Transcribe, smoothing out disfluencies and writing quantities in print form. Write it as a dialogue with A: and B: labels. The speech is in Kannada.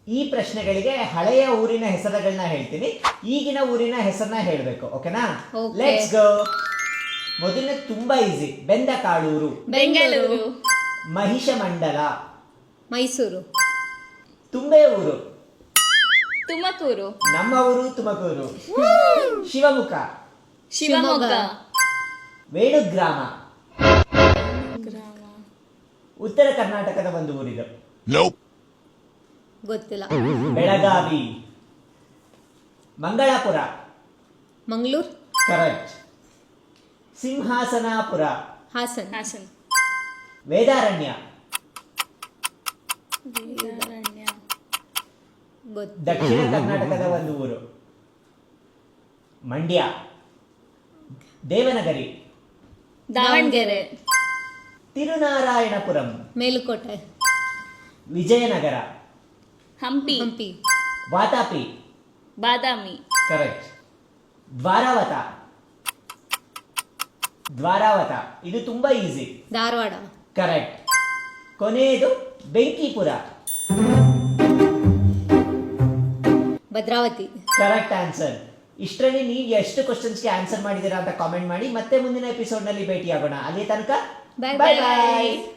A: ಈ ಪ್ರಶ್ನೆಗಳಿಗೆ ಹಳೆಯ ಊರಿನ ಹೆಸರುಗಳನ್ನ ಹೇಳ್ತೀನಿ, ಈಗಿನ ಊರಿನ ಹೆಸರನ್ನ ಹೇಳಬೇಕು. ಓಕೆನಾ?
B: Okay.
A: Let's go. ಮೊದಲನೇ ತುಂಬಾ ಈಸಿ. ಬೆಂದಕಾಳೂರು,
C: ಬೆಂಗಳೂರು,
A: ಮಹಿಷಮಂಡಲ,
B: ಮೈಸೂರು,
A: ತುಂಬೆ ಊರು,
C: ತುಮಕೂರು,
A: ನಮ್ಮ ಊರು ತುಮಕೂರು, ಶಿವಮೊಗ್ಗ,
C: ಶಿವಮೊಗ್ಗ,
A: ವೇಣುಗ್ರಾಮ,
C: ಗ್ರಾಮ,
A: ಉತ್ತರ ಕರ್ನಾಟಕದ ಒಂದು ಊರಿದು.
B: ಗೊತ್ತಿಲ್ಲ.
A: ಬೆಳಗಾವಿ, ಮಂಗಳಾಪುರ,
B: ಮಂಗಳೂರು,
A: ಕರೆಕ್ಟ್. ಸಿಂಹಾಸನಾಪುರ,
B: ಹಾಸನ್,
C: ಹಾಸನ್,
A: ವೇದಾರಣ್ಯ,
C: ವೇದಾರಣ್ಯ,
A: ದಕ್ಷಿಣ ಕರ್ನಾಟಕದ ಒಂದು ಊರು. ಮಂಡ್ಯ, ದೇವನಗರಿ,
C: ದಾವಣಗೆರೆ,
A: ತಿರುನಾರಾಯಣಪುರಂ,
B: ಮೇಲುಕೋಟೆ,
A: ವಿಜಯನಗರ,
C: ಹಂಪಿ,
B: ಹಂಪಿ,
A: ವಾತಾಪಿ,
C: ಬಾದಾಮಿ,
A: ಕರೆಕ್ಟ್. ದ್ವಾರಾವತ, ದ್ವಾರಾವತ ಇದು ತುಂಬಾ ಈಸಿ,
B: ಧಾರವಾಡ,
A: ಕರೆಕ್ಟ್. ಕೊನೆಯದು ಬೆಂಕಿಪುರ,
B: ಭದ್ರಾವತಿ.
A: Correct answer. ಇಷ್ಟರಲ್ಲಿ ನೀವು ಎಷ್ಟು ಕ್ವಶನ್ಸ್ಗೆ ಆನ್ಸರ್ ಮಾಡಿದ್ದೀರಾ ಅಂತ ಕಾಮೆಂಟ್ ಮಾಡಿ. ಮತ್ತೆ ಮುಂದಿನ ಎಪಿಸೋಡ್ನಲ್ಲಿ ಭೇಟಿಯಾಗೋಣ. ಅಲ್ಲಿ ತನಕ
B: Bye
A: ಬೈ
B: bye.
A: ಬಾಯ್.